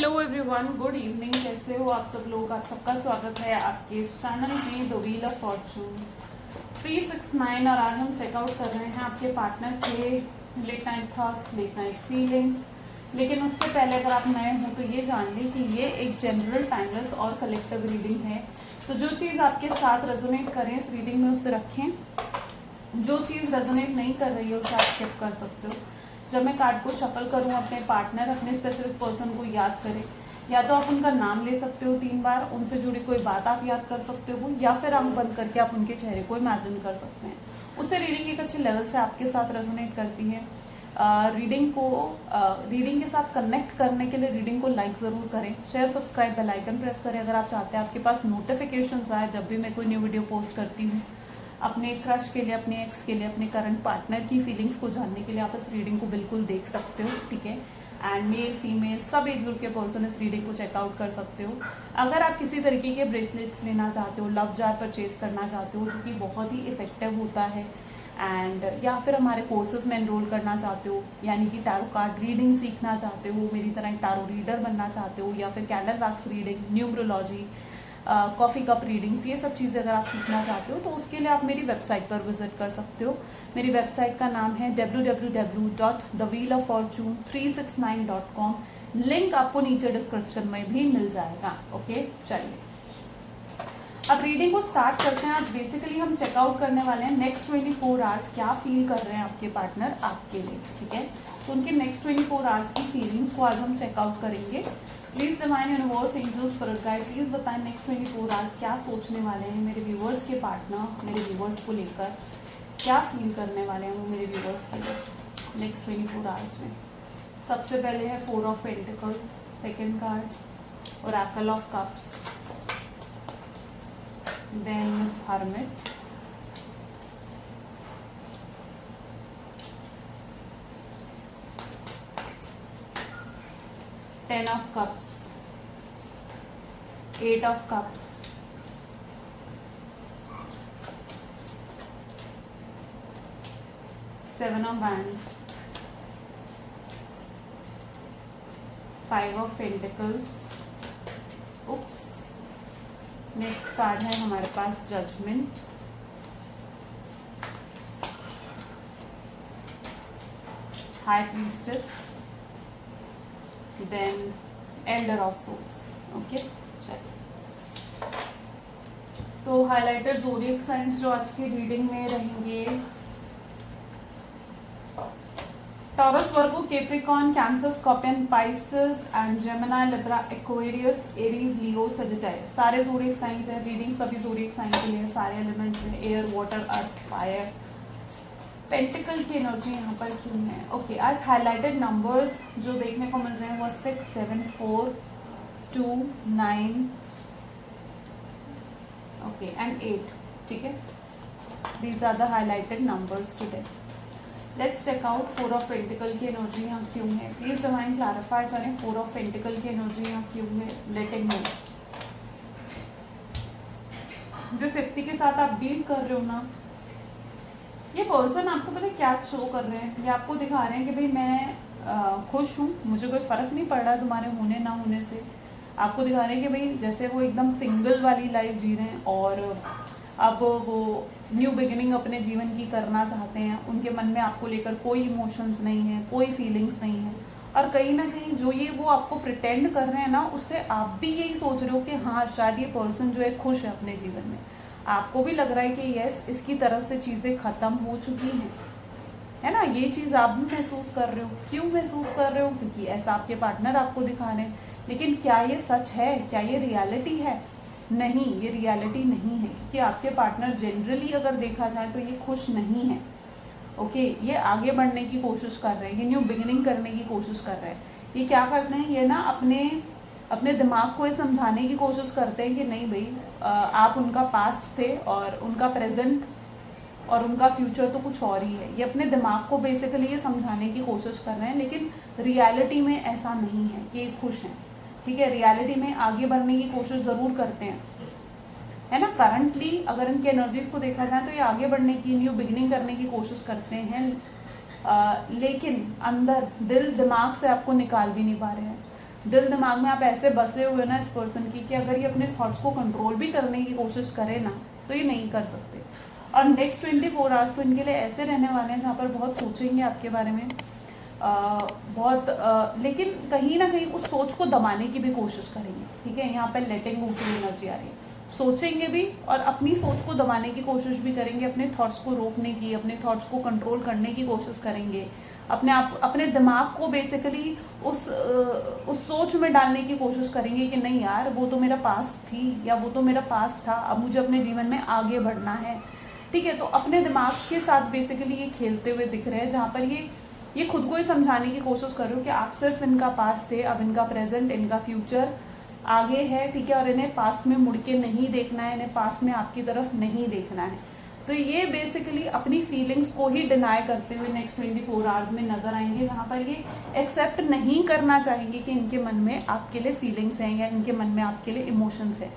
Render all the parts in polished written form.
Hello everyone, good evening. कैसे हो आप सब लोग? आप सबका स्वागत है आपके इस चैनल में द व्हील ऑफ फॉर्चून 369। और आज हम चेकआउट कर रहे हैं आपके पार्टनर के late night thoughts, late night feelings. लेकिन उससे पहले अगर आप नए हो तो ये जान लें कि ये एक जनरल, टाइमलेस और कलेक्टिव रीडिंग है। तो जो चीज़ आपके साथ रेजोनेट करें इस रीडिंग में उसे रखें, जो चीज़ रेजोनेट नहीं कर रही है उसे आप स्किप कर सकते हो। जब मैं कार्ड को शफल करूँ, अपने पार्टनर, अपने स्पेसिफिक पर्सन को याद करें। या तो आप उनका नाम ले सकते हो 3 बार, उनसे जुड़ी कोई बात आप याद कर सकते हो, या फिर आंख बंद करके आप उनके चेहरे को इमेजिन कर सकते हैं। उससे रीडिंग एक अच्छे लेवल से आपके साथ रेजोनेट करती है। रीडिंग के साथ कनेक्ट करने के लिए रीडिंग को लाइक ज़रूर करें, share, subscribe, bell icon press करें अगर आप चाहते हैं आपके पास नोटिफिकेशंस आए जब भी मैं कोई न्यू वीडियो पोस्ट करती हूँ। अपने क्रश के लिए, अपने एक्स के लिए, अपने करंट पार्टनर की फीलिंग्स को जानने के लिए आप इस रीडिंग को बिल्कुल देख सकते हो, ठीक है। एंड मेल, फीमेल, सब एज ग्रुप के पर्सन इस रीडिंग को चेकआउट कर सकते हो। अगर आप किसी तरीके के ब्रेसलेट्स लेना चाहते हो, लव जार परचेज करना चाहते हो जो कि बहुत ही इफेक्टिव होता है, एंड या फिर हमारे कोर्सेज में एनरोल करना चाहते हो, यानी कि टैरो कार्ड रीडिंग सीखना चाहते हो, मेरी तरह एक टैरो रीडर बनना चाहते हो, या फिर candle wax reading, numerology, coffee cup readings, ये सब चीज़ें अगर आप सीखना चाहते हो तो उसके लिए आप मेरी वेबसाइट पर विजिट कर सकते हो। मेरी वेबसाइट का नाम है www.thewheeloffortune369.com। लिंक आपको नीचे डिस्क्रिप्शन में भी मिल जाएगा। ओके, चलिए अब रीडिंग को स्टार्ट करते हैं। आज बेसिकली हम चेकआउट करने वाले हैं नेक्स्ट 24 आवर्स क्या फील कर रहे हैं आपके पार्टनर आपके लिए, ठीक है। तो उनके नेक्स्ट 24 आवर्स की फीलिंग्स को आज हम चेकआउट करेंगे। Please divine universe, angels, spirit guide, please बताएं नेक्स्ट 24 आवर्स क्या सोचने वाले हैं मेरे व्यूवर्स के पार्टनर, मेरे व्यूवर्स को लेकर क्या फील करने वाले हैं वो मेरे व्यूवर्स के लिए नेक्स्ट 24 आवर्स में। सबसे पहले है 4 of pentacle, second card Oracle of cups, then hermit, ten of cups, 8 of cups, seven of wands, 5 of pentacles, oops, next card है हमारे पास judgement, high priestess, then elder of souls. Okay, चलिए तो highlighted zodiac science जो आज की reading में रहेंगे, taurus, Virgo, Capricorn, cancer, scorpion, Pisces and Gemini, Libra, Aquarius, Aries, Leo, Sagittarius. सारे ज़ोडिएक साइंस हैं। रीडिंग सभी ज़ोडिएक साइन के लिए, सारे एलिमेंट्स हैं, एयर, वाटर, अर्थ, फायर। पेंटिकल की एनर्जी यहाँ पर क्यों है? ओके, आज हाईलाइटेड नंबर्स जो देखने को मिल रहे हैं वो 6, 7, 4, 2, 9 ओके एंड 8, ठीक है। These are the highlighted numbers today. Let's check out 4 of pentacles की एनर्जी यहाँ क्यों है। प्लीज डिवाइन क्लैरिफाई करें 4 ऑफ पेंटिकल की एनर्जी यहाँ क्यों है। लेटिंग नो, जिस व्यक्ति के साथ आप डील कर रहे हो ना, ये पर्सन आपको पता है क्या शो कर रहे हैं? ये आपको दिखा रहे हैं कि भाई मैं खुश हूँ, मुझे कोई फर्क नहीं पड़ रहा तुम्हारे होने ना होने से। आपको दिखा रहे हैं कि भाई जैसे वो एकदम सिंगल वाली लाइफ जी रहे हैं और अब वो न्यू बिगिनिंग अपने जीवन की करना चाहते हैं। उनके मन में आपको लेकर कोई इमोशंस नहीं है, कोई फीलिंग्स नहीं है, और कहीं ना कहीं जो ये वो आपको प्रिटेंड कर रहे हैं ना, उससे आप भी यही सोच रहे हो कि हाँ शायद ये पर्सन जो है खुश है अपने जीवन में। आपको भी लग रहा है कि यस, इसकी तरफ से चीज़ें ख़त्म हो चुकी हैं, है ना। ये चीज़ आप भी महसूस कर रहे हो। क्यों महसूस कर रहे हो? क्योंकि ऐसा आपके पार्टनर आपको दिखा रहे हैं। लेकिन क्या ये सच है? क्या ये रियलिटी है? नहीं, ये रियलिटी नहीं है, क्योंकि आपके पार्टनर जनरली अगर देखा जाए तो ये खुश नहीं है। ओके, ये आगे बढ़ने की कोशिश कर रहे हैं, ये न्यू बिगिनिंग करने की कोशिश कर रहे हैं। ये क्या करते हैं? ये ना अपने दिमाग को ये समझाने की कोशिश करते हैं कि नहीं भाई, आप उनका पास्ट थे और उनका प्रेजेंट और उनका फ्यूचर तो कुछ और ही है। ये अपने दिमाग को बेसिकली ये समझाने की कोशिश कर रहे हैं, लेकिन रियलिटी में ऐसा नहीं है कि ये खुश हैं, ठीक है। रियलिटी में आगे बढ़ने की कोशिश ज़रूर करते हैं, है ना। करंटली अगर इनकी एनर्जीज को देखा जाए तो ये आगे बढ़ने की, न्यू बिगिनिंग करने की कोशिश करते हैं, लेकिन अंदर दिल दिमाग से आपको निकाल भी नहीं पा रहे हैं। दिल दिमाग में आप ऐसे बसे हुए ना इस पर्सन की कि अगर ये अपने थॉट्स को कंट्रोल भी करने की कोशिश करे ना तो ये नहीं कर सकते। और नेक्स्ट 24 आवर्स तो इनके लिए ऐसे रहने वाले हैं जहाँ पर बहुत सोचेंगे आपके बारे में, लेकिन कहीं ना कहीं उस सोच को दबाने की भी कोशिश करेंगे। ठीक है, यहाँ पर लेटिंग गो की एनर्जी आ रही है। सोचेंगे भी और अपनी सोच को दबाने की कोशिश भी करेंगे, अपने थॉट्स को रोकने की, अपने थॉट्स को कंट्रोल करने की कोशिश करेंगे, अपने दिमाग को बेसिकली उस सोच में डालने की कोशिश करेंगे कि नहीं यार वो तो मेरा पास्ट थी या वो तो मेरा पास्ट था, अब मुझे अपने जीवन में आगे बढ़ना है। ठीक है, तो अपने दिमाग के साथ बेसिकली ये खेलते हुए दिख रहे हैं, जहाँ पर ये खुद को ही समझाने की कोशिश कर रहे हो कि आप सिर्फ इनका पास्ट थे, अब इनका प्रेजेंट, इनका फ्यूचर आगे है। ठीक है, और इन्हें पास्ट में मुड़ के नहीं देखना है, इन्हें पास्ट में आपकी तरफ नहीं देखना है। तो ये बेसिकली अपनी फीलिंग्स को ही डिनाई करते हुए नेक्स्ट 24 आवर्स में नजर आएंगे, जहाँ पर ये एक्सेप्ट नहीं करना चाहेंगे कि इनके मन में आपके लिए फीलिंग्स हैं या इनके मन में आपके लिए इमोशंस हैं।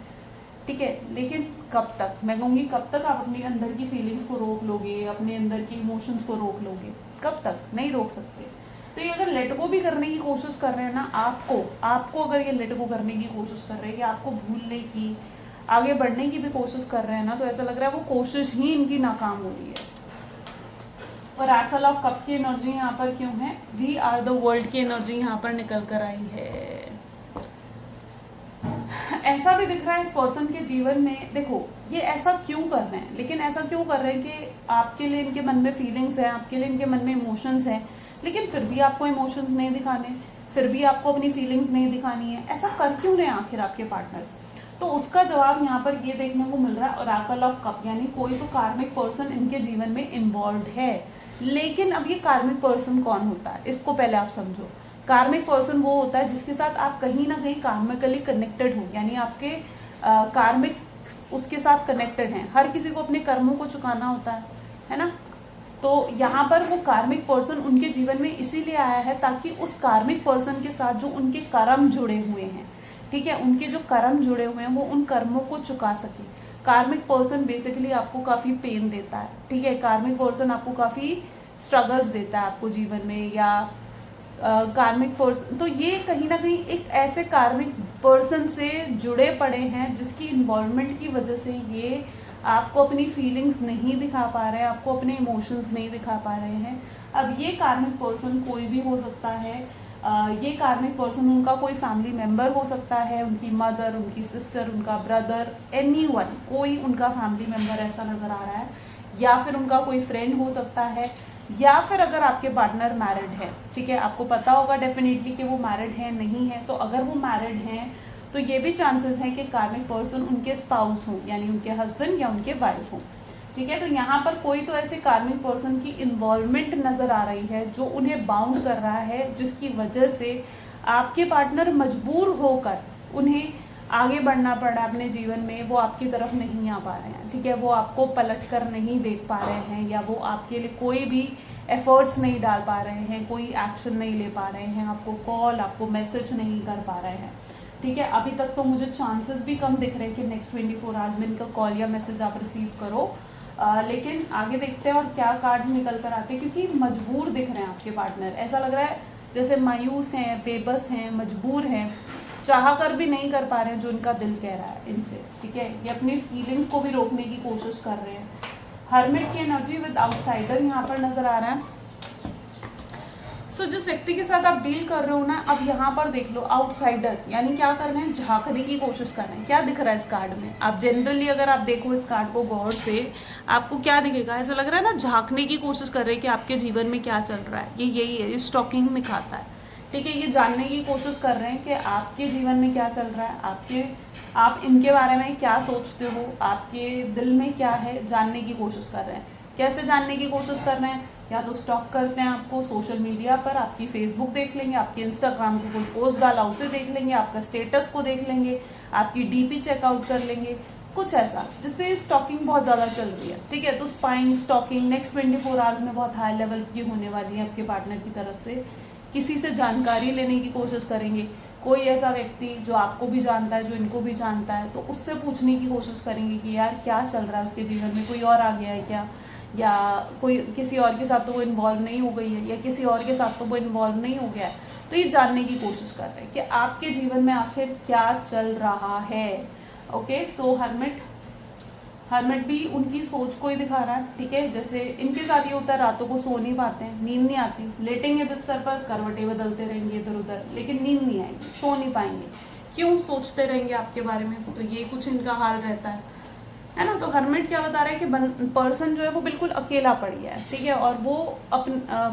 ठीक है, लेकिन कब तक, मैं कहूँगी कब तक आप अपनी अंदर की फीलिंग्स को रोक लोगे, अपने अंदर की इमोशंस को रोक लोगे? कब तक? नहीं रोक सकते। तो ये अगर लेट गो भी करने की कोशिश कर रहे हैं ना, आपको अगर ये लेट गो करने की कोशिश कर रहे हैं, या आपको भूलने की, आगे बढ़ने की भी कोशिश कर रहे हैं ना, तो ऐसा लग रहा है वो कोशिश ही इनकी नाकाम हो रही है। और आर्कल ऑफ कप की एनर्जी यहाँ पर क्यों है? वी आर द वर्ल्ड की एनर्जी यहाँ पर निकल कर आई है। ऐसा भी दिख रहा है इस पर्सन के जीवन में, देखो ये ऐसा क्यों कर रहे हैं, लेकिन ऐसा क्यों कर रहे हैं कि आपके लिए इनके मन में फीलिंग्स हैं, आपके लिए इनके मन में इमोशंस हैं, लेकिन फिर भी आपको इमोशंस नहीं दिखाने, फिर भी आपको अपनी फीलिंग्स नहीं दिखानी है। ऐसा कर क्यों रहे हैं आखिर आपके पार्टनर? तो उसका जवाब यहाँ पर ये देखने को मिल रहा है ओरेकल ऑफ कप, यानी कोई तो कार्मिक पर्सन इनके जीवन में इन्वॉल्व है। लेकिन अब ये कार्मिक पर्सन कौन होता है, इसको पहले आप समझो। कार्मिक पर्सन वो होता है जिसके साथ आप कहीं ना कहीं कार्मिकली कनेक्टेड हो, यानी आपके कार्मिक उसके साथ कनेक्टेड हैं। हर किसी को अपने कर्मों को चुकाना होता है ना। तो यहाँ पर वो कार्मिक पर्सन उनके जीवन में इसीलिए आया है ताकि उस कार्मिक पर्सन के साथ जो उनके कर्म जुड़े हुए हैं, ठीक है, उनके जो कर्म जुड़े हुए हैं वो उन कर्मों को चुका सके। कार्मिक पर्सन बेसिकली आपको काफ़ी पेन देता है। ठीक है, कार्मिक पर्सन आपको काफ़ी स्ट्रगल्स देता है आपको जीवन में, या कार्मिक पर्सन, तो ये कहीं ना कहीं एक ऐसे कार्मिक पर्सन से जुड़े पड़े हैं जिसकी इन्वॉल्वमेंट की वजह से ये आपको अपनी फीलिंग्स नहीं दिखा पा रहे हैं, आपको अपने इमोशंस नहीं दिखा पा रहे हैं। अब ये कार्मिक पर्सन कोई भी हो सकता है। ये कार्मिक पर्सन उनका कोई फैमिली मेम्बर हो सकता है, उनकी मदर, उनकी सिस्टर, उनका ब्रदर, एनीवन, कोई उनका फैमिली मेम्बर ऐसा नज़र आ रहा है, या फिर उनका कोई फ्रेंड हो सकता है, या फिर अगर आपके पार्टनर मैरिड है, ठीक है, आपको पता होगा डेफिनेटली कि वो मैरिड है नहीं है। तो अगर वो मैरिड हैं तो ये भी चांसेस हैं कि कार्मिक पर्सन उनके स्पाउस हों, यानी उनके हस्बैंड या उनके वाइफ हों। ठीक है, तो यहाँ पर कोई तो ऐसे कार्मिक पर्सन की इन्वॉल्वमेंट नज़र आ रही है जो उन्हें बाउंड कर रहा है, जिसकी वजह से आपके पार्टनर मजबूर होकर उन्हें आगे बढ़ना पड़ा अपने जीवन में, वो आपकी तरफ नहीं आ पा रहे हैं। ठीक है, वो आपको पलट कर नहीं देख पा रहे हैं, या वो आपके लिए कोई भी एफर्ट्स नहीं डाल पा रहे हैं, कोई एक्शन नहीं ले पा रहे हैं, आपको कॉल, आपको मैसेज नहीं कर पा रहे हैं। ठीक है, अभी तक तो मुझे चांसेस भी कम दिख रहे हैं कि नेक्स्ट 24 आवर्स में इनका कॉल या मैसेज आप रिसीव करो। लेकिन आगे देखते हैं और क्या कार्ड्स निकल कर आते हैं, क्योंकि मजबूर दिख रहे हैं आपके पार्टनर। ऐसा लग रहा है जैसे मायूस हैं, बेबस हैं, मजबूर हैं, चाह कर भी नहीं कर पा रहे हैं जो इनका दिल कह रहा है इनसे। ठीक है, ये अपनी फीलिंग्स को भी रोकने की कोशिश कर रहे हैं। हर्मिट की एनर्जी विद आउटसाइडर यहाँ पर नजर आ रहा है। जिस व्यक्ति के साथ आप डील कर रहे हो ना, अब यहाँ पर देख लो आउटसाइडर, यानी क्या कर रहे हैं, झांकने की कोशिश कर रहे हैं। क्या दिख रहा है इस कार्ड में? आप जनरली अगर आप देखो इस कार्ड को गौर से, आपको क्या दिखेगा? ऐसा लग रहा है ना, झांकने की कोशिश कर रहे हैं कि आपके जीवन में क्या चल रहा है। ये यही है, ये स्टॉकिंग दिखाता है। ठीक है, ये जानने की कोशिश कर रहे हैं कि आपके जीवन में क्या चल रहा है, आप इनके बारे में क्या सोचते हो, आपके दिल में क्या है, जानने की कोशिश कर रहे हैं। कैसे जानने की कोशिश कर रहे हैं? या तो स्टॉक करते हैं आपको सोशल मीडिया पर, आपकी फेसबुक देख लेंगे, आपके इंस्टाग्राम को कोई पोस्ट डाला उसे देख लेंगे, आपका स्टेटस को देख लेंगे, आपकी डीपी चेकआउट कर लेंगे, कुछ ऐसा जिससे स्टॉकिंग बहुत ज़्यादा चल रही है। ठीक है, तो स्पाइंग स्टॉकिंग नेक्स्ट 24 आवर्स में बहुत हाई लेवल की होने वाली है आपके पार्टनर की तरफ से। किसी से जानकारी लेने की कोशिश करेंगे, कोई ऐसा व्यक्ति जो आपको भी जानता है, जो इनको भी जानता है, तो उससे पूछने की कोशिश करेंगे कि यार क्या चल रहा है उसके जीवन में, कोई और आ गया है क्या, या कोई किसी और के साथ तो वो इन्वॉल्व नहीं हो गई है, या किसी और के साथ तो वो इन्वॉल्व नहीं हो गया है। तो तो ये जानने की कोशिश कर रहे हैं कि आपके जीवन में आखिर क्या चल रहा है। ओके, सो हर्मिट भी उनकी सोच को ही दिखा रहा है, ठीक है। जैसे इनके साथ ये होता है, रातों को सो नहीं पाते हैं, नींद नहीं आती, लेटेंगे बिस्तर पर, करवटें बदलते रहेंगे इधर उधर, लेकिन नींद नहीं आएगी, सो नहीं पाएंगे। क्यों? सोचते रहेंगे आपके बारे में, तो ये कुछ इनका हाल रहता है ना। तो हर्मिट क्या बता रहा है कि पर्सन जो है वो बिल्कुल अकेला पड़ गया है, ठीक है, और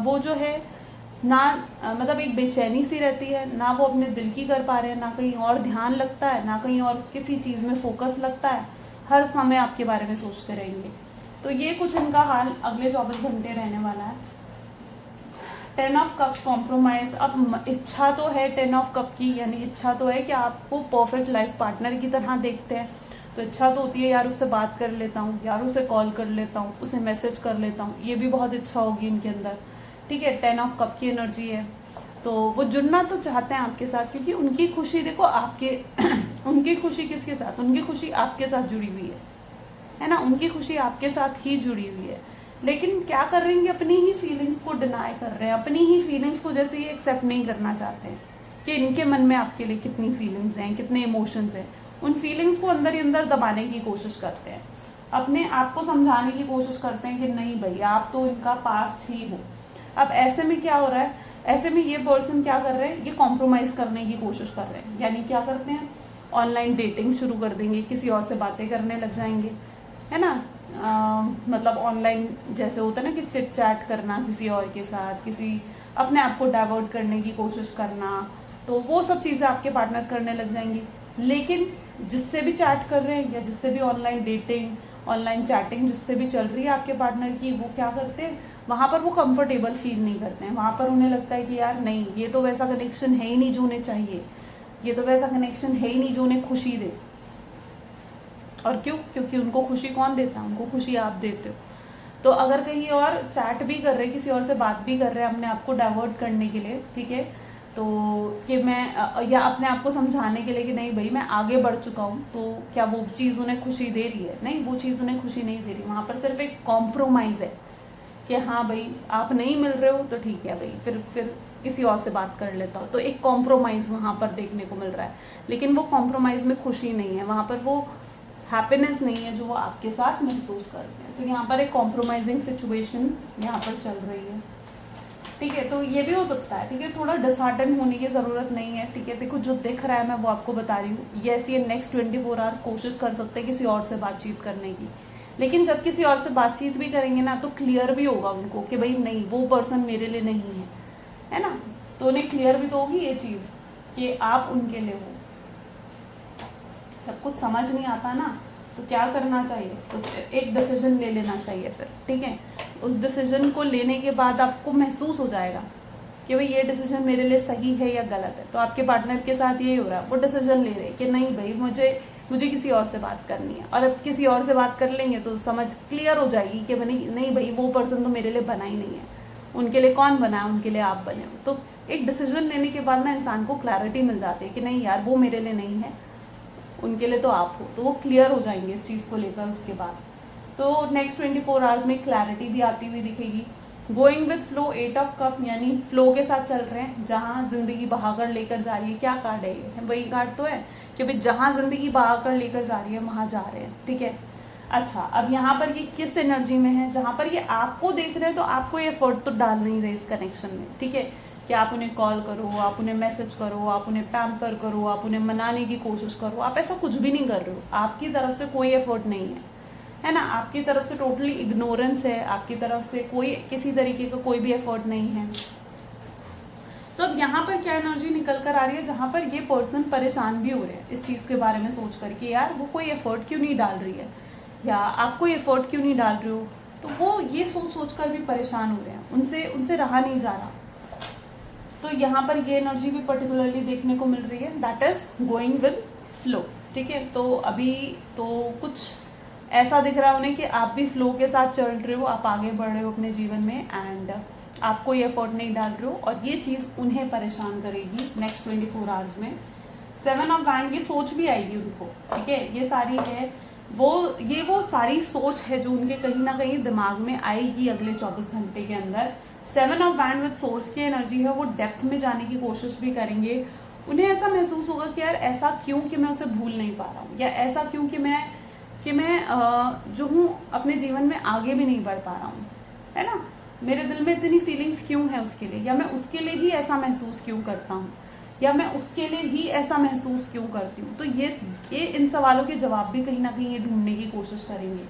वो जो है ना, मतलब एक बेचैनी सी रहती है ना, वो अपने दिल की कर पा रहे हैं, ना कहीं और ध्यान लगता है, ना कहीं और किसी चीज़ में फोकस लगता है, हर समय आपके बारे में सोचते रहेंगे। तो ये कुछ इनका हाल अगले 24 घंटे रहने वाला है। 10 ऑफ कप्स, कॉम्प्रोमाइज़। अब इच्छा तो है 10 ऑफ कप की, यानी इच्छा तो है कि आपको परफेक्ट लाइफ पार्टनर की तरह देखते हैं, तो इच्छा तो होती है यार उससे बात कर लेता हूँ, यार उसे कॉल कर लेता हूँ, उसे मैसेज कर लेता हूँ, ये भी बहुत इच्छा होगी इनके अंदर, ठीक है। 10 ऑफ कप की एनर्जी है, तो वो जुड़ना तो चाहते हैं आपके साथ, क्योंकि उनकी खुशी देखो आपके उनकी खुशी किसके साथ? उनकी खुशी आपके साथ जुड़ी हुई है ना, उनकी खुशी आपके साथ ही जुड़ी हुई है। लेकिन क्या कर रहे हैं, अपनी ही फीलिंग्स को डिनाई कर रहे हैं, अपनी ही फीलिंग्स को जैसे ये एक्सेप्ट नहीं करना चाहते हैं कि इनके मन में आपके लिए कितनी फीलिंग्स हैं, कितने इमोशंस हैं। उन फीलिंग्स को अंदर ही अंदर दबाने की कोशिश करते हैं, अपने आप को समझाने की कोशिश करते हैं कि नहीं भाई, आप तो इनका पास्ट ही हो। अब ऐसे में क्या हो रहा है, ऐसे में ये पर्सन क्या कर रहे हैं, ये कॉम्प्रोमाइज़ करने की कोशिश कर रहे हैं। यानी क्या करते हैं, ऑनलाइन डेटिंग शुरू कर देंगे, किसी और से बातें करने लग जाएंगे, है ना। मतलब ऑनलाइन जैसे होता है ना कि चिट चैट करना किसी और के साथ, किसी अपने आप को डाइवर्ट करने की कोशिश करना, तो वो सब चीज़ें आपके पार्टनर करने लग जाएंगी। लेकिन जिससे भी चैट कर रहे हैं या जिससे भी ऑनलाइन डेटिंग, ऑनलाइन चैटिंग जिससे भी चल रही है आपके पार्टनर की, वो क्या करते हैं, वहाँ पर वो कंफर्टेबल फील नहीं करते हैं। वहाँ पर उन्हें लगता है कि यार नहीं, ये तो वैसा कनेक्शन है ही नहीं जो उन्हें चाहिए, ये तो वैसा कनेक्शन है ही नहीं जो उन्हें खुशी दे। और क्यों? क्योंकि उनको खुशी कौन देता है? उनको खुशी आप देते हो। तो अगर कहीं और चैट भी कर रहे हैं, किसी और से बात भी कर रहे हैं अपने आप को डाइवर्ट करने के लिए, ठीक है, तो कि मैं या अपने आप को समझाने के लिए कि नहीं भाई मैं आगे बढ़ चुका हूँ, तो क्या वो चीज़ उन्हें खुशी दे रही है? नहीं, वो चीज़ उन्हें खुशी नहीं दे रही। वहाँ पर सिर्फ एक कॉम्प्रोमाइज़ है कि हाँ भाई आप नहीं मिल रहे हो तो ठीक है भाई, फिर किसी और से बात कर लेता हूँ। तो एक कॉम्प्रोमाइज़ वहाँ पर देखने को मिल रहा है, लेकिन वो कॉम्प्रोमाइज़ में खुशी नहीं है, वहाँ पर वो हैप्पीनेस नहीं है जो वो आपके साथ महसूस करते हैं। तो यहाँ पर एक कॉम्प्रोमाइजिंग सिचुएशन यहाँ पर चल रही है, ठीक है। तो ये भी हो सकता है, ठीक है, थोड़ा डिसहार्टन होने की ज़रूरत नहीं है, ठीक है। देखो जो दिख रहा है मैं वो आपको बता रही हूँ। यस, ये नेक्स्ट 24 आवर्स कोशिश कर सकते हैं किसी और से बातचीत करने की, लेकिन जब किसी और से बातचीत भी करेंगे ना, तो क्लियर भी होगा उनको कि भाई नहीं, वो पर्सन मेरे लिए नहीं है ना। तो उन्हें क्लियर भी तो होगी ये चीज़ कि आप उनके लिए हो। जब कुछ समझ नहीं आता ना, तो क्या करना चाहिए, तो एक डिसीजन ले लेना चाहिए फिर, ठीक है। उस डिसीजन को लेने के बाद आपको महसूस हो जाएगा कि भाई ये डिसीजन मेरे लिए सही है या गलत है। तो आपके पार्टनर के साथ यही हो रहा है, वो डिसीजन ले रहे हैं कि नहीं भाई मुझे किसी और से बात करनी है, और अब किसी और से बात कर लेंगे तो समझ क्लियर हो जाएगी कि नहीं भाई वो पर्सन तो मेरे लिए बना ही नहीं है, उनके लिए कौन बना है, उनके लिए आप बने हो। तो एक डिसीजन लेने के बाद ना इंसान को क्लैरिटी मिल जाती है कि नहीं यार वो मेरे लिए नहीं है, उनके लिए तो आप हो। तो वो क्लियर हो जाएंगे इस चीज़ को लेकर उसके बाद। तो नेक्स्ट 24 आवर्स में क्लैरिटी भी आती हुई दिखेगी। Going with flow, 8 of cup, यानी फ्लो के साथ चल रहे हैं, जहाँ ज़िंदगी बहाकर लेकर जा रही है। क्या कार्ड है ये? वही कार्ड तो है कि भाई जहाँ ज़िंदगी बहाकर लेकर जा रही है वहाँ जा रहे हैं, ठीक है। अच्छा, अब यहाँ पर ये किस एनर्जी में है? जहाँ पर ये आपको देख रहे हैं तो आपको ये एफर्ट तो डाल नहीं रहे इस कनेक्शन में, ठीक है, कि आप उन्हें कॉल करो, आप उन्हें मैसेज करो, आप उन्हें पैम्पर करो, आप उन्हें मनाने की कोशिश करो। आप ऐसा कुछ भी नहीं कर रहे हो, आपकी तरफ से कोई एफर्ट नहीं है ना। आपकी तरफ से टोटली इग्नोरेंस है, आपकी तरफ से कोई किसी तरीके का कोई भी एफर्ट नहीं है। तो अब यहाँ पर क्या एनर्जी निकल कर आ रही है, जहाँ पर ये पर्सन परेशान भी हो रहे हैं इस चीज़ के बारे में सोच करके, यार वो कोई एफर्ट क्यों नहीं डाल रही है, या आप कोई एफर्ट क्यों नहीं डाल रहे हो। तो वो ये सोच कर भी परेशान हो रहे हैं, उनसे रहा नहीं जा रहा। तो यहाँ पर ये एनर्जी भी पर्टिकुलरली देखने को मिल रही है, that is going with flow, ठीक है। तो अभी तो कुछ ऐसा दिख रहा है उन्हें कि आप भी फ्लो के साथ चल रहे हो, आप आगे बढ़ रहे हो अपने जीवन में, एंड आप कोई एफर्ट नहीं डाल रहे हो, और ये चीज़ उन्हें परेशान करेगी नेक्स्ट 24 आवर्स में। 7 ऑफ वैंड, ये सोच भी आएगी उनको, ठीक है। ये सारी है वो सारी सोच है जो उनके कहीं ना कहीं दिमाग में आएगी अगले 24 घंटे के अंदर, seven of wand with source की एनर्जी है, वो डेप्थ में जाने की कोशिश भी करेंगे। उन्हें ऐसा महसूस होगा कि यार ऐसा क्यों कि मैं उसे भूल नहीं पा रहा हूँ, या ऐसा क्यों कि मैं जो हूँ अपने जीवन में आगे भी नहीं बढ़ पा रहा हूँ, है ना। मेरे दिल में इतनी फीलिंग्स क्यों है उसके लिए, या मैं उसके लिए ही ऐसा महसूस क्यों करता हूँ, या मैं उसके लिए ही ऐसा महसूस क्यों करती हूँ। तो ये इन सवालों के जवाब भी कहीं ना कहीं ये ढूंढने की कोशिश करेंगे,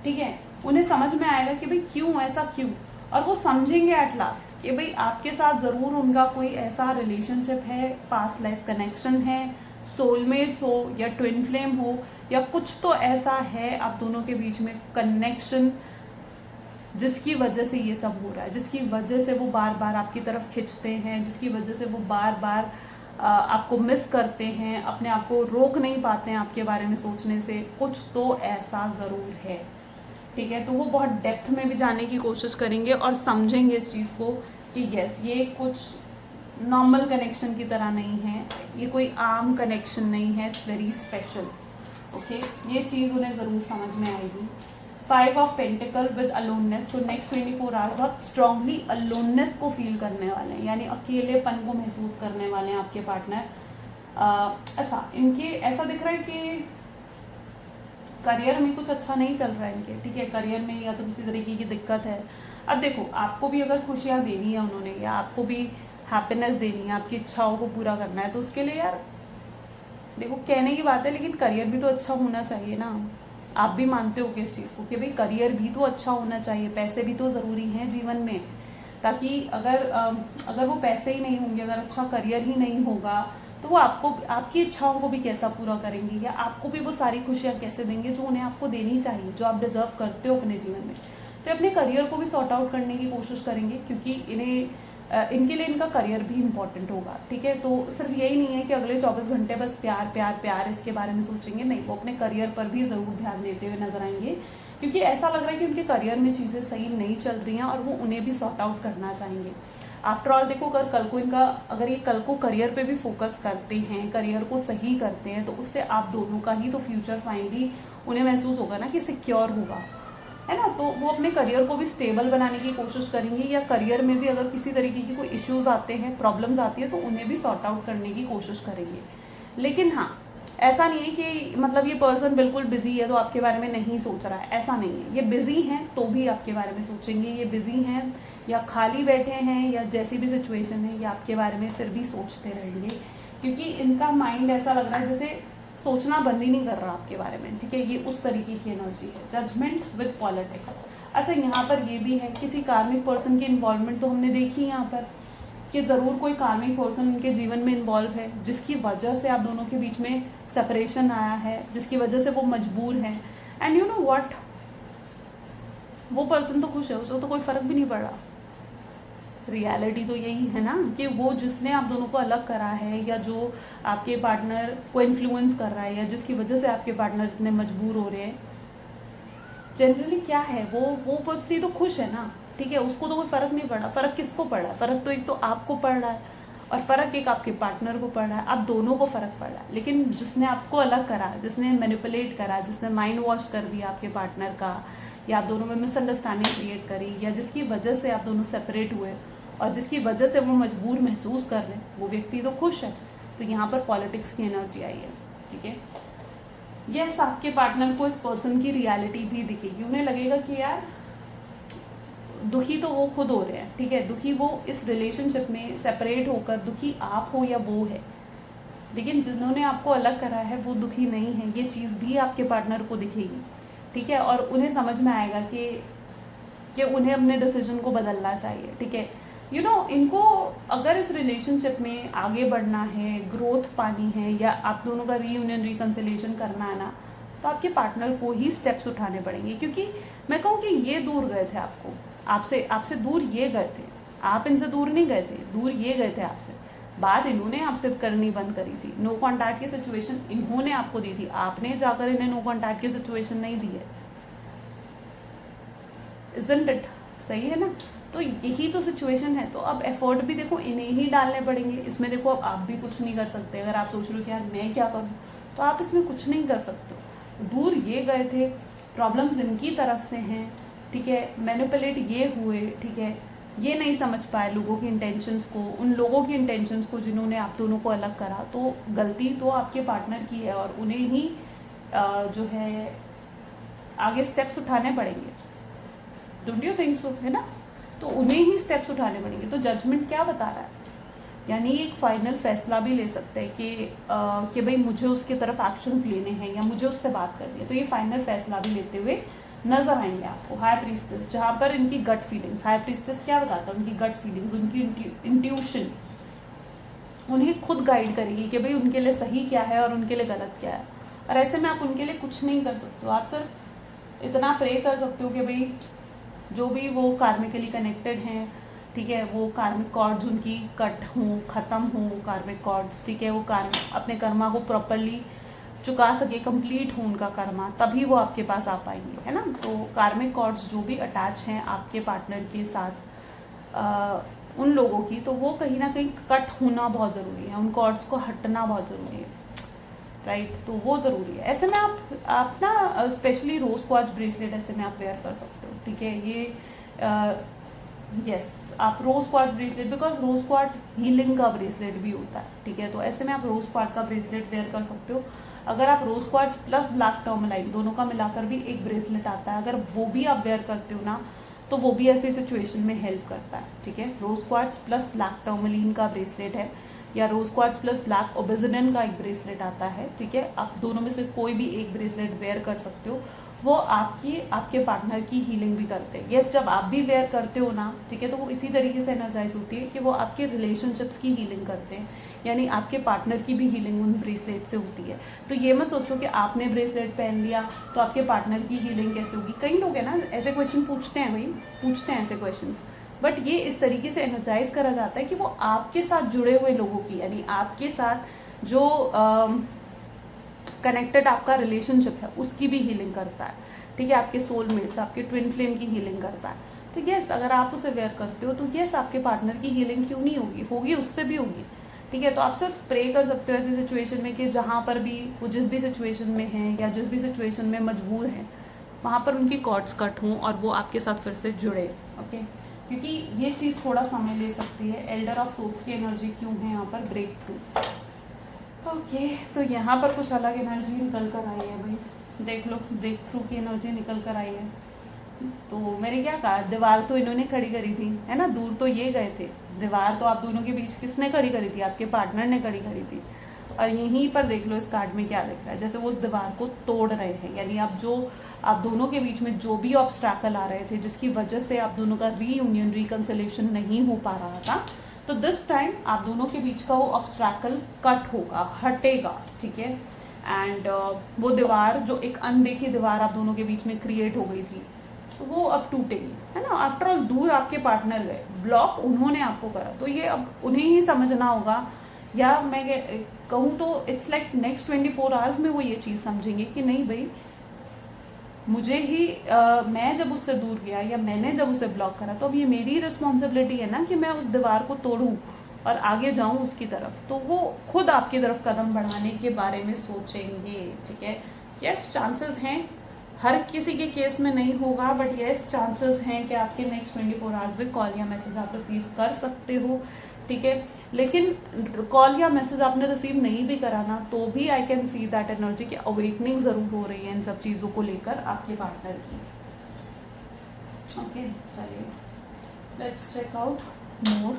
ठीक है। उन्हें समझ में आएगा कि भाई क्यों, ऐसा क्यों, और वो समझेंगे एट लास्ट कि भाई आपके साथ ज़रूर उनका कोई ऐसा रिलेशनशिप है, पास्ट लाइफ कनेक्शन है, सोलमेट्स हो या ट्विन फ्लेम हो, या कुछ तो ऐसा है आप दोनों के बीच में कनेक्शन जिसकी वजह से ये सब हो रहा है, जिसकी वजह से वो बार बार आपकी तरफ खिंचते हैं, जिसकी वजह से वो बार बार आपको मिस करते हैं, अपने आप को रोक नहीं पाते हैं आपके बारे में सोचने से। कुछ तो ऐसा ज़रूर है, ठीक है। तो वो बहुत डेप्थ में भी जाने की कोशिश करेंगे और समझेंगे इस चीज़ को कि यस, ये कुछ नॉर्मल कनेक्शन की तरह नहीं है, ये कोई आम कनेक्शन नहीं है, इट्स वेरी स्पेशल, ओके। ये चीज़ उन्हें ज़रूर समझ में आएगी। 5 ऑफ पेंटिकल विद अलोननेस, तो नेक्स्ट 24 आवर्स बहुत स्ट्रांगली अलोननेस को फील करने वाले हैं, यानी अकेलेपन को महसूस करने वाले हैं आपके पार्टनर। अच्छा, इनके ऐसा दिख रहा है कि करियर में कुछ अच्छा नहीं चल रहा है इनके, ठीक है। करियर में या तो किसी तरीके की दिक्कत है। अब देखो, आपको भी अगर खुशियाँ देनी है उन्होंने, या आपको भी हैप्पीनेस देनी है, आपकी इच्छाओं को पूरा करना है, तो उसके लिए यार देखो, कहने की बात है लेकिन करियर भी तो अच्छा होना चाहिए ना। आप भी मानते हो कि इस चीज़ को कि भाई करियर भी तो अच्छा होना चाहिए, पैसे भी तो ज़रूरी हैं जीवन में, ताकि अगर वो पैसे ही नहीं होंगे, अगर अच्छा करियर ही नहीं होगा, तो वो आपको, आपकी इच्छाओं को भी कैसा पूरा करेंगे, या आपको भी वो सारी खुशियाँ कैसे देंगे जो उन्हें आपको देनी चाहिए, जो आप डिजर्व करते हो अपने जीवन में। तो अपने करियर को भी सॉर्ट आउट करने की कोशिश करेंगे, क्योंकि इनके लिए इनका करियर भी इम्पॉर्टेंट होगा, ठीक है। तो सिर्फ यही नहीं है कि अगले 24 घंटे बस प्यार प्यार प्यार इसके बारे में सोचेंगे, नहीं, वो अपने करियर पर भी ज़रूर ध्यान देते हुए नजर आएंगे, क्योंकि ऐसा लग रहा है कि उनके करियर में चीज़ें सही नहीं चल रही हैं और वो उन्हें भी सॉर्ट आउट करना चाहेंगे। आफ्टर ऑल देखो, अगर ये कल को करियर पे भी फोकस करते हैं, करियर को सही करते हैं, तो उससे आप दोनों का ही तो फ्यूचर फाइनली उन्हें महसूस होगा ना कि सिक्योर होगा, है ना। तो वो अपने करियर को भी स्टेबल बनाने की कोशिश करेंगे, या करियर में भी अगर किसी तरीके की कोई इश्यूज आते हैं, प्रॉब्लम्स आती है, तो उन्हें भी सॉर्ट आउट करने की कोशिश करेंगे। लेकिन हाँ, ऐसा नहीं है कि मतलब ये पर्सन बिल्कुल बिजी है तो आपके बारे में नहीं सोच रहा है, ऐसा नहीं है। ये बिजी हैं तो भी आपके बारे में सोचेंगे, ये बिजी हैं या खाली बैठे हैं या जैसी भी सिचुएशन है, ये आपके बारे में फिर भी सोचते रहेंगे, क्योंकि इनका माइंड ऐसा लग रहा है जैसे सोचना बंद ही नहीं कर रहा आपके बारे में, ठीक है। ये उस तरीके की एनर्जी है। जजमेंट विद पॉलिटिक्स, अच्छा यहाँ पर ये भी है, किसी कार्मिक पर्सन की इन्वॉल्वमेंट तो हमने देखी यहाँ पर कि ज़रूर कोई कार्मिक पर्सन उनके जीवन में इन्वॉल्व है, जिसकी वजह से आप दोनों के बीच में सेपरेशन आया है, जिसकी वजह से वो मजबूर हैं। एंड यू नो व्हाट, वो पर्सन तो खुश है, उसको तो कोई फ़र्क भी नहीं पड़ा। रियलिटी तो यही है ना कि वो जिसने आप दोनों को अलग करा है, या जो आपके पार्टनर को इन्फ्लुएंस कर रहा है, या जिसकी वजह से आपके पार्टनर इतने मजबूर हो रहे हैं, जनरली क्या है, वो व्यक्ति तो खुश है ना, ठीक है। उसको तो कोई फ़र्क नहीं पड़ा। फ़र्क किसको पड़ा है? फ़र्क तो एक तो आपको पड़ रहा है, और फ़र्क एक आपके पार्टनर को पड़ रहा है। आप दोनों को फ़र्क पड़ रहा है, लेकिन जिसने आपको अलग करा, जिसने मैनिपुलेट करा, जिसने माइंड वॉश कर दिया आपके पार्टनर का, या आप दोनों में मिसअंडरस्टैंडिंग क्रिएट करी, या जिसकी वजह से आप दोनों सेपरेट हुए और जिसकी वजह से वो मजबूर महसूस कर रहे हैं, वो व्यक्ति तो खुश है। तो यहाँ पर पॉलिटिक्स की एनर्जी आई है, ठीक है। यस, आपके पार्टनर को इस पर्सन की रियलिटी भी दिखेगी। उन्हें लगेगा कि यार दुखी तो वो खुद हो रहे हैं, ठीक है। दुखी वो इस रिलेशनशिप में सेपरेट होकर, दुखी आप हो या वो है, लेकिन जिन्होंने आपको अलग करा है वो दुखी नहीं है। ये चीज़ भी आपके पार्टनर को दिखेगी, ठीक है। और उन्हें समझ में आएगा कि उन्हें अपने डिसीजन को बदलना चाहिए, ठीक है। यू नो, इनको अगर इस रिलेशनशिप में आगे बढ़ना है, ग्रोथ पानी है, या आप दोनों का रीयूनियन रिकन्सिलिएशन करना है ना, तो आपके पार्टनर को ही स्टेप्स उठाने पड़ेंगे। क्योंकि मैं कहूँ कि ये दूर गए थे आपसे दूर ये गए थे, आप इनसे दूर नहीं गए थे, दूर ये गए थे आपसे। बात इन्होंने आपसे करनी बंद करी थी, नो कॉन्टैक्ट की सिचुएशन इन्होंने आपको दी थी, आपने जाकर इन्हें नो कॉन्टैक्ट की सिचुएशन नहीं दी है। Isn't it? सही है ना। तो यही तो सिचुएशन है। तो अब एफर्ट भी देखो इन्हें ही डालने पड़ेंगे इसमें। देखो, अब आप भी कुछ नहीं कर सकते। अगर आप सोच रहे हो कि यार मैं क्या करूँ, तो आप इसमें कुछ नहीं कर सकते। दूर ये गए थे, प्रॉब्लम्स इनकी तरफ से हैं, ठीक है। मैनिपुलेट ये हुए, ठीक है। ये नहीं समझ पाए लोगों की इंटेंशंस को, उन लोगों की इंटेंशंस को जिन्होंने आप दोनों को अलग करा, तो गलती तो आपके पार्टनर की है और उन्हें ही जो है आगे स्टेप्स उठाने पड़ेंगे। डोंट यू थिंक सो, है ना? तो उन्हें ही स्टेप्स उठाने पड़ेंगे। तो जजमेंट क्या बता रहा है? यानी एक फाइनल फैसला भी ले सकते हैं कि भाई मुझे उसकी तरफ एक्शंस लेने हैं या मुझे उससे बात करनी है। तो ये फाइनल फैसला भी लेते हुए नजर आएंगे आपको। हाई प्रीस्टेस, जहाँ पर इनकी गट फीलिंग्स, हाई प्रीस्टेस क्या बताता है? उनकी गट फीलिंग्स, उनकी इंट्यूशन उन्हें खुद गाइड करेगी कि भाई उनके लिए सही क्या है और उनके लिए गलत क्या है। और ऐसे में आप उनके लिए कुछ नहीं कर सकते हो, आप सिर्फ इतना प्रे कर सकते हो कि भाई जो भी वो कार्मिकली कनेक्टेड हैं, ठीक है, वो कार्मिक कॉर्ड्स उनकी कट हों, ख़त्म हों कार्मिक कॉर्ड्स, ठीक है, वो अपने कर्मा को प्रॉपरली चुका सके, कंप्लीट हो उनका कर्मा, तभी वो आपके पास आ पाएंगे, है ना? तो कार्मिक कॉर्ड्स जो भी अटैच हैं आपके पार्टनर के साथ उन लोगों की, तो वो कहीं ना कहीं कट होना बहुत ज़रूरी है, उन कॉर्ड्स को हटना बहुत ज़रूरी है, राइट? तो वो ज़रूरी है। ऐसे में आप ना स्पेशली रोज क्वार्ट्ज ब्रेसलेट ऐसे में आप वेयर कर सकते हो, ठीक है? ये यस आप rose quartz bracelet, because rose quartz healing का ब्रेसलेट भी होता है, ठीक है? तो ऐसे में आप रोज क्वार्ट्ज का ब्रेसलेट वेयर कर सकते हो। अगर आप rose quartz plus black tourmaline दोनों का मिलाकर भी एक ब्रेसलेट आता है, अगर वो भी आप वेयर करते हो ना, तो वो भी ऐसी सिचुएशन में हेल्प करता है, ठीक है? रोज क्वार्ट्ज प्लस ब्लैक टर्मलिन का ब्रेसलेट है, या रोज क्वार्ट्ज प्लस ब्लैक ओबेसिडन का एक ब्रेसलेट आता है, ठीक है? आप दोनों में से कोई भी एक ब्रेसलेट वेयर कर सकते हो। वो आपके पार्टनर की हीलिंग भी करते हैं। यस, जब आप भी वेयर करते हो ना, ठीक है, तो वो इसी तरीके से एनर्जाइज होती है कि वो आपके रिलेशनशिप्स की हीलिंग करते हैं, यानी आपके पार्टनर की भी हीलिंग उन ब्रेसलेट से होती है। तो ये मत सोचो कि आपने ब्रेसलेट पहन लिया तो आपके पार्टनर की हीलिंग कैसे होगी। कई लोग हैं ना ऐसे क्वेश्चन पूछते हैं, भाई पूछते हैं ऐसे क्वेश्चन, बट ये इस तरीके से एनर्जाइज करा जाता है कि वो आपके साथ जुड़े हुए लोगों की, यानी आपके साथ जो कनेक्टेड आपका रिलेशनशिप है उसकी भी हीलिंग करता है, ठीक है? आपके सोलमेट्स, आपके ट्विन फ्लेम की हीलिंग करता है। तो यस, अगर आप उसे वेयर करते हो तो यस आपके पार्टनर की हीलिंग क्यों नहीं होगी, उससे भी होगी, ठीक है? तो आप सिर्फ प्रे कर सकते हो ऐसी सिचुएशन में कि जहाँ पर भी वो जिस भी सिचुएशन में हैं या जिस भी सिचुएशन में मजबूर हैं, वहाँ पर उनकी कॉर्ड्स कट हों और वो आपके साथ फिर से जुड़े, ओके? क्योंकि ये चीज़ थोड़ा समय ले सकती है। एल्डर ऑफ सोल्स की एनर्जी क्यों है यहाँ पर? Breakthrough, okay? तो यहाँ पर कुछ अलग एनर्जी निकल कर आई है भाई, देख लो, ब्रेक थ्रू की एनर्जी निकल कर आई है। तो मैंने क्या कहा, दीवार तो इन्होंने खड़ी करी थी, है ना? दूर तो ये गए थे, दीवार तो आप दोनों के बीच किसने खड़ी करी थी? आपके पार्टनर ने खड़ी करी थी। और यहीं पर देख लो इस कार्ड में क्या लिख रहा है, जैसे वो उस दीवार को तोड़ रहे हैं, यानी आप दोनों के बीच में जो भी ऑब्स्ट्रैकल आ रहे थे, जिसकी वजह से आप दोनों का रीयूनियन, रिकंसिलेशन नहीं हो पा रहा था, तो दिस टाइम आप दोनों के बीच का वो ऑब्स्ट्रैकल कट होगा, हटेगा, ठीक है? एंड वो दीवार, जो एक अनदेखी दीवार आप दोनों के बीच में क्रिएट हो गई थी, तो वो अब टूटेगी, है ना? आफ्टर ऑल दूर आपके पार्टनर गए, ब्लॉक उन्होंने आपको करा, तो ये अब उन्हें ही समझना होगा, या मैं कहूँ तो इट्स लाइक नेक्स्ट 24 आवर्स में वो ये चीज़ समझेंगे कि नहीं भाई, मुझे ही मैं जब उससे दूर गया या मैंने जब उसे ब्लॉक करा, तो अब ये मेरी रिस्पॉन्सिबिलिटी है ना कि मैं उस दीवार को तोड़ूं और आगे जाऊं उसकी तरफ। तो वो खुद आपकी तरफ कदम बढ़ाने के बारे में सोचेंगे, ठीक है? यस, चांसेस हैं, हर किसी के केस में नहीं होगा, बट यस चांसेस हैं कि आपके नेक्स्ट 24 आवर्स में कॉल या मैसेज आप रिसीव कर सकते हो, ठीक है? लेकिन कॉल या मैसेज आपने रिसीव नहीं भी कराना तो भी I can see that energy की अवेकनिंग ज़रूर हो रही है इन सब चीज़ों को लेकर आपके पार्टनर की, ओके? चलिए let's check out more.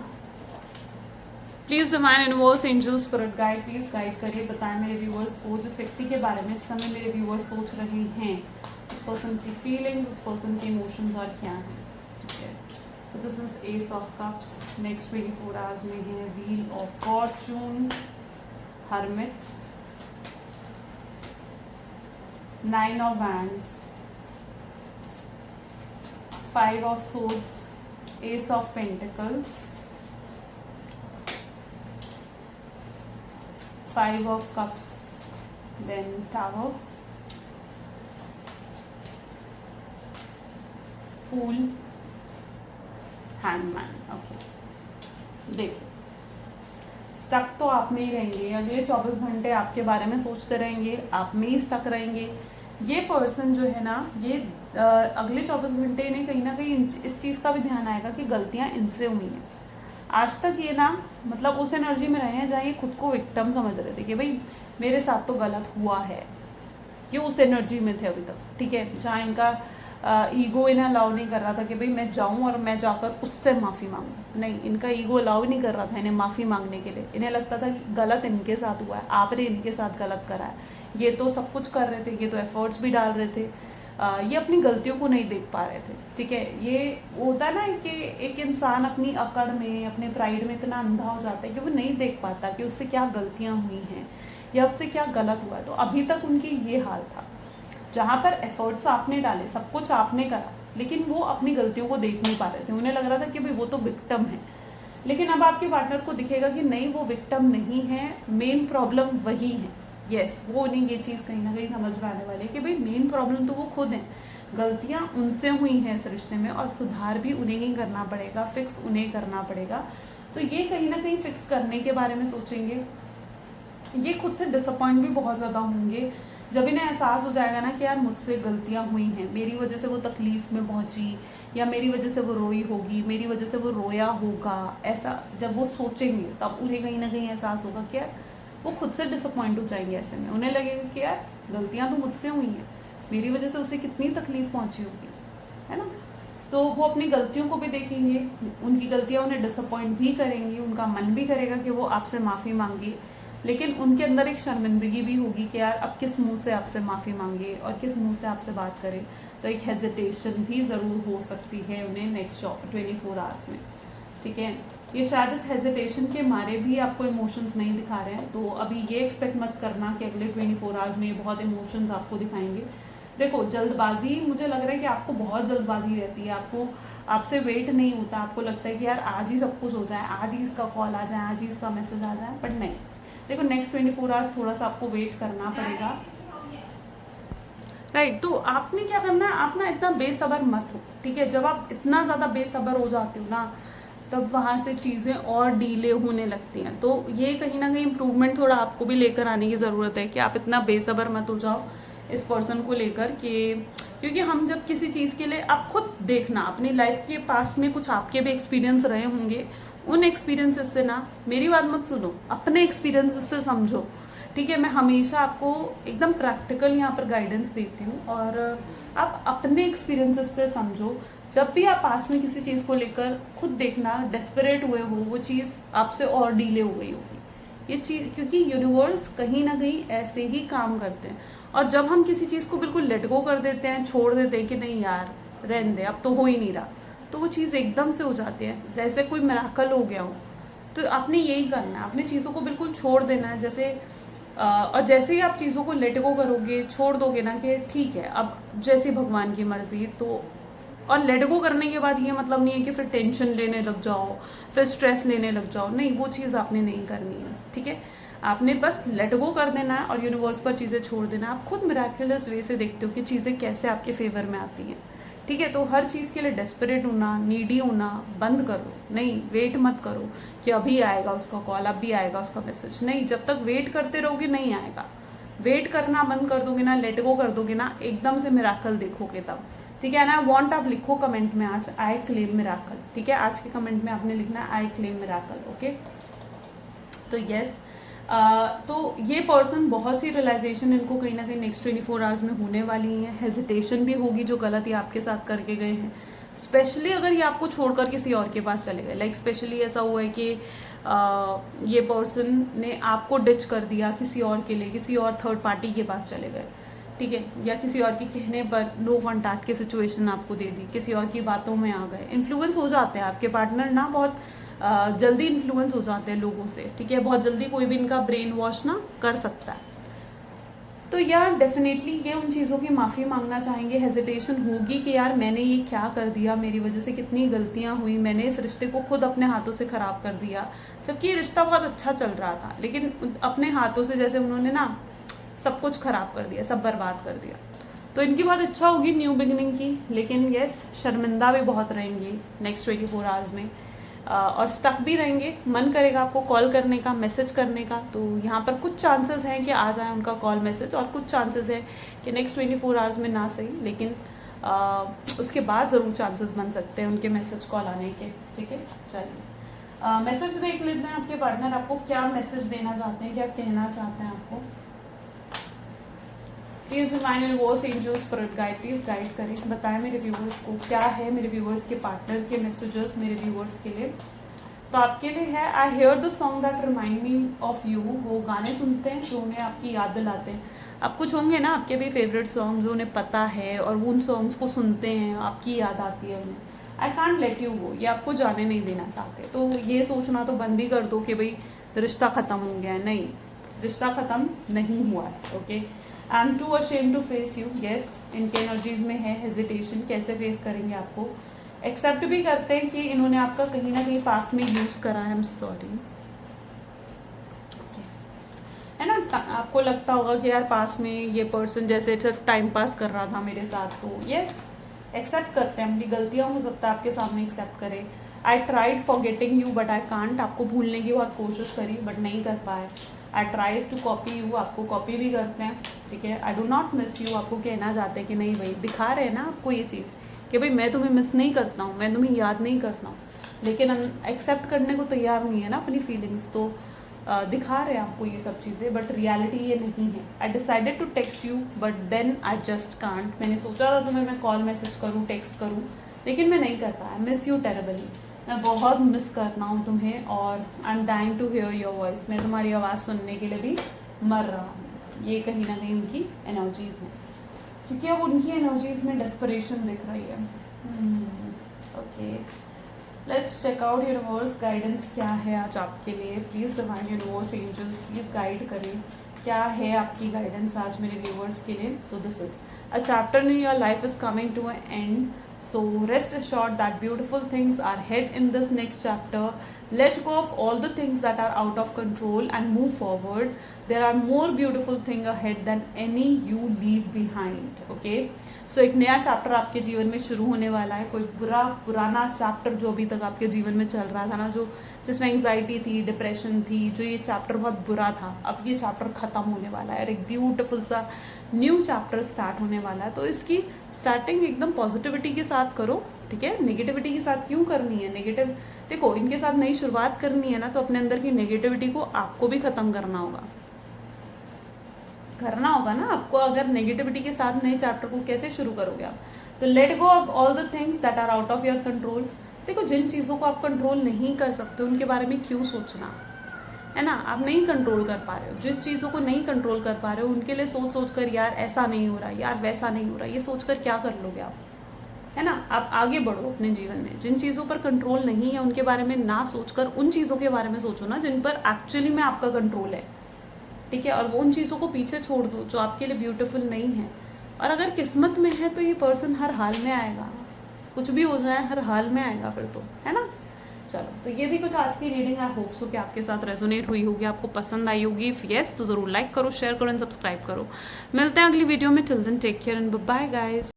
Please divine universe, angels, spirit guide, please guide करिए, बताएं मेरे व्यूवर्स को जिस व्यक्ति के बारे में इस समय मेरे व्यूवर्स सोच रहे हैं, उस पर्सन की फीलिंग्स, उस पर्सन के इमोशंस और क्या हैं, ठीक है? तो this is S of cups, next 24 hours में है wheel of Fortune, hermit, 9 of wands, 5 of swords, S of pentacles, 5 of cups, then tower, fool, hangman, okay? देखो, स्टक तो आप में ही रहेंगे, अगले 24 घंटे आपके बारे में सोचते रहेंगे, आप में ही स्टक रहेंगे, ये पर्सन जो है ना, ये अगले 24 घंटे इन्हें कहीं ना कहीं इस चीज़ का भी ध्यान आएगा कि गलतियाँ इनसे हुई हैं। आज तक ये ना मतलब उस एनर्जी में रहे हैं जहाँ ये खुद को विक्टिम समझ रहे थे कि भाई मेरे साथ तो गलत हुआ है। ये उस एनर्जी में थे अभी तक, ठीक है, जहाँ इनका ईगो इन्हें अलाउ नहीं कर रहा था कि भाई मैं जाऊँ और मैं जाकर उससे माफ़ी मांगूँ। नहीं, इनका ईगो अलाउ नहीं कर रहा था इन्हें माफ़ी मांगने के लिए। इन्हें लगता था कि गलत इनके साथ हुआ है, आपने इनके साथ गलत करा है। ये तो सब कुछ कर रहे थे, ये तो एफर्ट्स भी डाल रहे थे, ये अपनी गलतियों को नहीं देख पा रहे थे, ठीक है। ये होता ना कि एक इंसान अपनी अकड़ में, अपने प्राइड में इतना अंधा हो जाता है कि वो नहीं देख पाता कि उससे क्या गलतियाँ हुई हैं या उससे क्या गलत हुआ है। तो अभी तक उनकी ये हाल था, जहाँ पर एफर्ट्स आपने डाले, सब कुछ आपने करा, लेकिन वो अपनी गलतियों को देख नहीं पा रहे थे। उन्हें लग रहा था कि भाई वो तो विक्टिम है। लेकिन अब आपके पार्टनर को दिखेगा कि नहीं, वो विक्टिम नहीं है, मेन प्रॉब्लम वही है। यस, वो उन्हें ये चीज़ कहीं ना कहीं समझ में आने वाली है कि भाई मेन प्रॉब्लम तो वो खुद हैं, गलतियाँ उनसे हुई हैं इस रिश्ते में, और सुधार भी उन्हें ही करना पड़ेगा, फिक्स उन्हें करना पड़ेगा। तो ये कहीं ना कहीं फिक्स करने के बारे में सोचेंगे। ये खुद से डिसअपॉइंट भी बहुत ज़्यादा होंगे जब इन्हें एहसास हो जाएगा ना कि यार मुझसे गलतियाँ हुई हैं, मेरी वजह से वो तकलीफ़ में पहुँची, या मेरी वजह से वो रोई होगी, मेरी वजह से वो रोया होगा। ऐसा जब वो सोचेंगे तब उन्हें कहीं ना कहीं एहसास होगा कि यार वो खुद से डिसअपॉइंट हो जाएंगे। ऐसे में उन्हें लगेगा कि यार गलतियाँ तो मुझसे हुई हैं, मेरी वजह से उसे कितनी तकलीफ़ पहुँची होगी, है ना। तो वो अपनी गलतियों को भी देखेंगे, उनकी गलतियाँ उन्हें डिसअपॉइंट भी करेंगी, उनका मन भी करेगा कि वो आपसे माफ़ी मांगे, लेकिन उनके अंदर एक शर्मिंदगी भी होगी कि यार अब किस मुंह से आपसे माफ़ी मांगे और किस मुंह से आपसे बात करें। तो एक हेजिटेशन भी ज़रूर हो सकती है उन्हें नेक्स्ट 24 आवर्स में, ठीक है। ये शायद इस हेजिटेशन के मारे भी आपको इमोशंस नहीं दिखा रहे हैं, तो अभी ये एक्सपेक्ट मत करना कि अगले 24 आवर्स में ये बहुत इमोशंस आपको दिखाएंगे। देखो, जल्दबाजी, मुझे लग रहा है कि आपको बहुत जल्दबाजी रहती है, आपसे वेट नहीं होता, आपको लगता है कि यार आज ही सब कुछ हो जाए, आज ही इसका कॉल आ जाए, आज ही इसका मैसेज आ जाए, बट नहीं। देखो, नेक्स्ट 24 आवर्स थोड़ा सा आपको वेट करना पड़ेगा, राइट। तो आपने क्या करना है, आप ना इतना बेसब्र मत हो, ठीक है। जब आप इतना ज़्यादा बेसब्र हो जाते हो ना, तब वहाँ से चीज़ें और डीले होने लगती हैं। तो ये कहीं ना कहीं इम्प्रूवमेंट थोड़ा आपको भी लेकर आने की ज़रूरत है कि आप इतना बेसब्र मत हो जाओ इस पर्सन को लेकर कि, क्योंकि हम जब किसी चीज़ के लिए, आप खुद देखना अपनी लाइफ के पास में कुछ आपके भी एक्सपीरियंस रहे होंगे, उन एक्सपीरियंसेस से ना, मेरी बात मत सुनो, अपने एक्सपीरियंसेस से समझो, ठीक है। मैं हमेशा आपको एकदम प्रैक्टिकल यहाँ पर गाइडेंस देती हूँ, और आप अपने एक्सपीरियंसेस से समझो। जब भी आप पास में किसी चीज़ को लेकर खुद देखना डेस्परेट हुए हो, वो चीज़ आपसे और डीले हो गई होगी, ये चीज़, क्योंकि यूनिवर्स कहीं ना कहीं ऐसे ही काम करते हैं। और जब हम किसी चीज़ को बिल्कुल लेट गो कर देते हैं, छोड़ देते हैं कि नहीं यार रहने दे, अब तो हो ही नहीं रहा, तो वो चीज़ एकदम से हो जाती है, जैसे कोई मिराकल हो गया हो। तो आपने यही करना है, अपनी चीज़ों को बिल्कुल छोड़ देना है, जैसे और जैसे ही आप चीज़ों को लेट गो करोगे, छोड़ दोगे ना कि ठीक है अब जैसे भगवान की मर्जी, तो और लेट गो करने के बाद ये मतलब नहीं है कि फिर टेंशन लेने लग जाओ, फिर स्ट्रेस लेने लग जाओ, नहीं, वो चीज़ आपने नहीं करनी है, ठीक है। आपने बस लेट गो कर देना है और यूनिवर्स पर चीज़ें छोड़ देना है। आप खुद मिराकुलस वे से देखते हो कि चीज़ें कैसे आपके फेवर में आती हैं, ठीक है। तो हर चीज़ के लिए डेस्परेट होना, नीडी होना बंद करो, नहीं, वेट मत करो कि अभी आएगा उसका कॉल, अभी आएगा उसका मैसेज, नहीं, जब तक वेट करते रहोगे नहीं आएगा। वेट करना बंद कर दोगे ना, लेट गो कर दोगे ना, एकदम से मिराकल देखोगे तब, ठीक है ना। वांट आप लिखो कमेंट में आज आई क्लेम मिराकल, ठीक है। आज के कमेंट में आपने लिखना है आई क्लेम मिराकल, ओके। तो यस, तो ये पर्सन, बहुत सी रियलाइजेशन इनको कहीं ना कहीं नेक्स्ट 24 आवर्स में होने वाली है। हेजिटेशन भी होगी जो गलत ये आपके साथ करके गए हैं, स्पेशली अगर ये आपको छोड़कर किसी और के पास चले गए। लाइक स्पेशली ऐसा हुआ है कि ये पर्सन ने आपको डिच कर दिया किसी और के लिए, किसी और थर्ड पार्टी के पास चले गए, ठीक है, या किसी और के कहने पर नो कॉन्टैक्ट की सिचुएशन आपको दे दी, किसी और की बातों में आ गए। इन्फ्लुएंस हो जाते हैं आपके पार्टनर ना, बहुत जल्दी इन्फ्लुएंस हो जाते हैं लोगों से, ठीक है। बहुत जल्दी कोई भी इनका ब्रेन वॉश ना कर सकता है। तो यार डेफिनेटली ये उन चीज़ों की माफ़ी मांगना चाहेंगे। हेजिटेशन होगी कि यार मैंने ये क्या कर दिया, मेरी वजह से कितनी गलतियां हुई, मैंने इस रिश्ते को खुद अपने हाथों से ख़राब कर दिया, जबकि ये रिश्ता बहुत अच्छा चल रहा था, लेकिन अपने हाथों से जैसे उन्होंने ना सब कुछ ख़राब कर दिया, सब बर्बाद कर दिया। तो इनकी बहुत इच्छा होगी न्यू बिगिनिंग की, लेकिन यस, शर्मिंदा भी बहुत रहेंगी नेक्स्ट 24 आवर्स में। और स्टक भी रहेंगे, मन करेगा आपको कॉल करने का, मैसेज करने का, तो यहाँ पर कुछ चांसेस हैं कि आ जाए उनका कॉल मैसेज, और कुछ चांसेस हैं कि नेक्स्ट 24 आवर्स में ना सही, लेकिन उसके बाद ज़रूर चांसेस बन सकते हैं उनके मैसेज कॉल आने के। ठीक है, चलिए मैसेज देख लेते हैं। आपके पार्टनर आपको क्या मैसेज देना चाहते हैं, क्या कहना चाहते हैं आपको। Please divine universe angels spirit guide, please guide करें, बताएं मेरे व्यूवर्स को क्या है मेरे व्यूवर्स के पार्टनर के मैसेजेस मेरे व्यूवर्स के लिए। तो आपके लिए है I hear the song that remind me of you. वो गाने सुनते हैं जो उन्हें आपकी याद दिलाते हैं। अब कुछ होंगे ना आपके भी फेवरेट सॉन्ग जो उन्हें पता है, और वो उन सॉन्ग्स को सुनते हैं, आपकी याद आती है उन्हें। I can't let you go, ये आपको जाने नहीं देना चाहते। तो ये सोचना तो बंद ही कर दो कि भाई रिश्ता ख़त्म हो गया है। नहीं, रिश्ता ख़त्म नहीं हुआ है। Okay, I am too ashamed to face you. Yes, इनके एनर्जीज में है हेजिटेशन, कैसे फेस करेंगे आपको। एक्सेप्ट भी करते हैं कि इन्होंने आपका कहीं ना कहीं पास्ट में यूज़ करा है। आई एम सॉरी, है ना। आपको लगता होगा कि यार पास में ये पर्सन जैसे सिर्फ टाइम पास कर रहा था मेरे साथ। तो यस, एक्सेप्ट करते हैं, अपनी गलतियाँ हो सकता है आपके सामने एक्सेप्ट करें। I tried forgetting you but I can't, आपको भूलने की बहुत कोशिश करी बट नहीं कर पाए। आई ट्राइज टू कॉपी यू, आपको कॉपी भी करते हैं। ठीक है, I do not miss you, आपको कहना चाहते हैं कि नहीं भाई, दिखा रहे हैं ना आपको ये चीज़ कि भाई मैं तुम्हें मिस नहीं करता हूँ, मैं तुम्हें याद नहीं करता हूँ, लेकिन एक्सेप्ट करने को तैयार नहीं है ना अपनी फीलिंग्स। तो दिखा रहे हैं आपको ये सब चीज़ें, बट रियलिटी ये नहीं है। I decided to text you but then I just can't, मैंने सोचा था तुम्हें मैं कॉल मैसेज करूँ, टेक्स्ट करूँ, लेकिन मैं नहीं कर पाया। मिस यू टेरेबली, मैं बहुत मिस करता हूँ तुम्हें, और I am dying to hear your voice, मैं तुम्हारी आवाज़ सुनने के लिए भी मर रहा हूँ। ये कहीं ना कहीं उनकी एनर्जीज हैं, क्योंकि अब उनकी एनर्जीज में डेस्परेशन दिख रही है। Okay, let's check out universe guidance क्या है आज आपके लिए। Please divine universe angels please guide करें, क्या है आपकी गाइडेंस आज मेरे व्यूवर्स के लिए। So this is a chapter in your life is coming to an end, so rest assured that beautiful things are ahead in this next chapter. Let go of all the things that are out of control and move forward. There are more beautiful things ahead than any you leave behind. Okay, so एक नया chapter आपके जीवन में शुरू होने वाला है। कोई पुराना चैप्टर जो अभी तक आपके जीवन में चल रहा था ना, जो जिसमें एंग्जाइटी थी, डिप्रेशन थी, जो ये चैप्टर बहुत बुरा था, अब ये चैप्टर ख़त्म होने वाला है और एक ब्यूटीफुल सा न्यू चैप्टर स्टार्ट होने वाला है। तो इसकी स्टार्टिंग एकदम पॉजिटिविटी के साथ करो। ठीक है, नेगेटिविटी के साथ क्यों करनी है। नेगेटिव देखो, इनके साथ नई शुरुआत करनी है ना, तो अपने अंदर की नेगेटिविटी को आपको भी ख़त्म करना होगा ना आपको। अगर नेगेटिविटी के साथ नए चैप्टर को कैसे शुरू करोगे आप। तो let go of all the things that are out of your control. देखो, जिन चीज़ों को आप कंट्रोल नहीं कर सकते उनके बारे में क्यों सोचना, है ना। आप नहीं कंट्रोल कर पा रहे हो, जिस चीज़ों को नहीं कंट्रोल कर पा रहे हो उनके लिए सोच कर यार ऐसा नहीं हो रहा, यार वैसा नहीं हो रहा, ये सोच कर क्या कर लोगे आप, है ना। आप आगे बढ़ो अपने जीवन में। जिन चीज़ों पर कंट्रोल नहीं है उनके बारे में ना सोचकर उन चीज़ों के बारे में सोचो ना जिन पर एक्चुअली में आपका कंट्रोल है। ठीक है, और वो उन चीज़ों को पीछे छोड़ दो जो आपके लिए ब्यूटीफुल नहीं है। और अगर किस्मत में है तो ये पर्सन हर हाल में आएगा, कुछ भी हो जाए हर हाल में आएगा फिर तो, है ना। चलो, तो ये थी कुछ आज की रीडिंग। आई होप सो कि आपके साथ रेजोनेट हुई होगी, आपको पसंद आई होगी। इफ यस तो ज़रूर लाइक करो, शेयर करो एंड सब्सक्राइब करो। मिलते हैं अगली वीडियो में। Till then take care and bye bye guys.